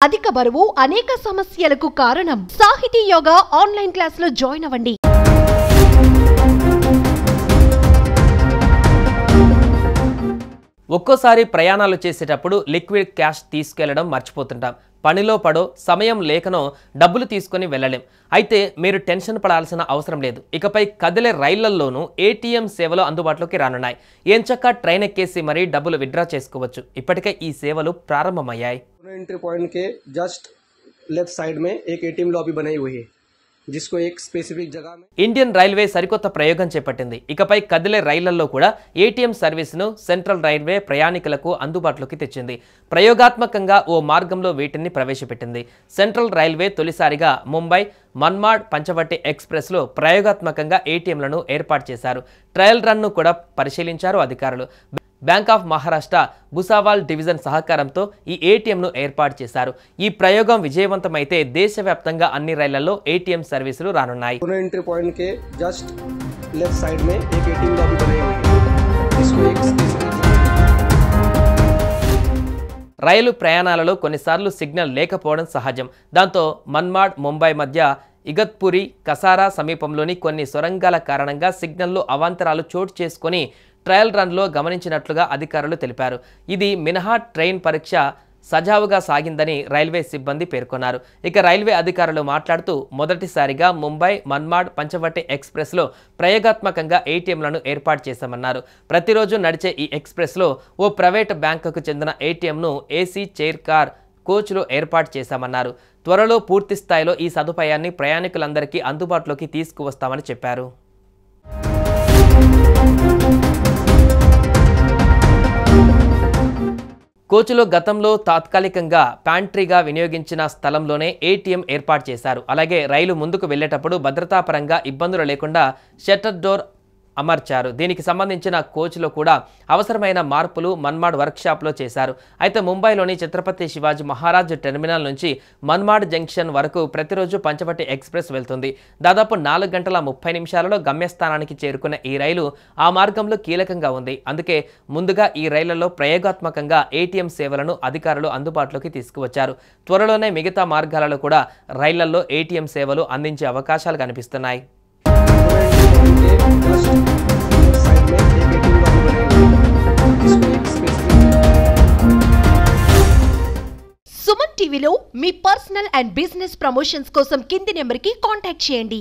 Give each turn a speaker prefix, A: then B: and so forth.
A: అధిక బరువు అనేక సమస్యలకు కారణం. సాహితీ యోగా ఆన్లైన్ క్లాసులో జాయిన్ అవ్వండి.
B: ఒక్కోసారి ప్రయాణాలు చేసేటప్పుడు లిక్విడ్ క్యాష్ తీసుకెళ్లడం మర్చిపోతుంటాం. పనిలో పడో సమయం లేకనో డబ్బులు తీసుకొని వెళ్ళలేం. అయితే మీరు టెన్షన్ పడాల్సిన అవసరం లేదు. ఇకపై కదిలే రైళ్లలోనూ ఏటీఎం సేవలు అందుబాటులోకి రానున్నాయి. ఎంచక్కా ట్రైన్ ఎక్కేసి మరీ డబ్బులు విత్డ్రా చేసుకోవచ్చు. ఇప్పటికే ఈ సేవలు ప్రారంభమయ్యాయి.
C: एंट्री पॉइंट के जस्ट लेफ्ट साइड में एक एटीएम लॉबी बनाई हुई है जिसको एक स्पेसिफिक जगह में
B: ఇండియన్ రైల్వే సరికొత్త ప్రయోగం చేపట్టింది. ఇకపై కదిలే రైళ్లలో కూడా ఏటీఎం సర్వీసును సెంట్రల్ రైల్వే ప్రయాణికులకు అందుబాటులోకి తెచ్చింది. ప్రయోగాత్మకంగా ఓ మార్గంలో వీటిని ప్రవేశపెట్టింది. సెంట్రల్ రైల్వే తొలిసారిగా ముంబై మన్మాడ్ పంచవటి ఎక్స్ప్రెస్లో ప్రయోగాత్మకంగా ఏటీఎంలను ఏర్పాటు చేశారు. ట్రయల్ రన్ను కూడా పరిశీలించారు అధికారులు. బ్యాంక్ ఆఫ్ మహారాష్ట్ర భుసావాల్ డివిజన్ సహకారంతో ఈ ఏటీఎంను ఏర్పాటు చేశారు. ఈ ప్రయోగం విజయవంతమైతే దేశవ్యాప్తంగా అన్ని రైళ్లలో ఏటీఎం సర్వీసులు రానున్నాయి.
C: एंट्री पॉइंट के जस्ट लेफ्ट साइड में एक एटीएम लॉबी बनाई हुई है जिसको एक स्पेसिफिक
B: రైలు ప్రయాణాలలో కొన్నిసార్లు సిగ్నల్ లేకపోవడం సహజం. దాంతో మన్మాడ్ ముంబై మధ్య ఇగత్పురి కసారా సమీపంలోని కొన్ని సొరంగాల కారణంగా సిగ్నల్లో అవాంతరాలు చోటు చేసుకొని ట్రయల్ రన్లో గమనించినట్లుగా అధికారులు తెలిపారు. ఇది మినహా ట్రైన్ పరీక్ష సజావుగా సాగిందని రైల్వే సిబ్బంది పేర్కొన్నారు. ఇక రైల్వే అధికారులు మాట్లాడుతూ మొదటిసారిగా ముంబై మన్మాడ్ పంచవటి ఎక్స్ప్రెస్లో ప్రయోగాత్మకంగా ఏటీఎంలను ఏర్పాటు చేశామన్నారు. ప్రతిరోజు నడిచే ఈ ఎక్స్ప్రెస్లో ఓ ప్రైవేట్ బ్యాంకుకు చెందిన ఏటీఎంను ఏసీ చైర్ కార్ కోచ్లో ఏర్పాటు చేశామన్నారు. త్వరలో పూర్తి స్థాయిలో ఈ సదుపాయాన్ని ప్రయాణికులందరికీ అందుబాటులోకి తీసుకువస్తామని చెప్పారు. కోచ్లో గతంలో తాత్కాలికంగా ప్యాంట్రీగా వినియోగించిన స్థలంలోనే ఏటీఎం ఏర్పాటు చేశారు. అలాగే రైలు ముందుకు వెళ్లేటప్పుడు భద్రతాపరంగా ఇబ్బందులు లేకుండా షట్టర్ డోర్ అమర్చారు. దీనికి సంబంధించిన కోచ్లో కూడా అవసరమైన మార్పులు మన్మాడ్ వర్క్షాప్లో చేశారు. అయితే ముంబైలోని ఛత్రపతి శివాజీ మహారాజ్ టెర్మినల్ నుంచి మన్మాడ్ జంక్షన్ వరకు ప్రతిరోజు పంచవటి ఎక్స్ప్రెస్ వెళ్తుంది. దాదాపు 4 గంటల 30 నిమిషాలలో గమ్యస్థానానికి చేరుకున్న ఈ రైలు ఆ మార్గంలో కీలకంగా ఉంది. అందుకే ముందుగా ఈ రైళ్లలో ప్రయోగాత్మకంగా ఏటీఎం సేవలను అధికారులు అందుబాటులోకి తీసుకువచ్చారు. త్వరలోనే మిగతా మార్గాలలో కూడా రైళ్లలో ఏటీఎం సేవలు అందించే అవకాశాలు కనిపిస్తున్నాయి.
A: సుమన్ టీవీలో మీ పర్సనల్ అండ్ బిజినెస్ ప్రమోషన్స్ కోసం కింది నెంబర్కి కాంటాక్ట్ చేయండి.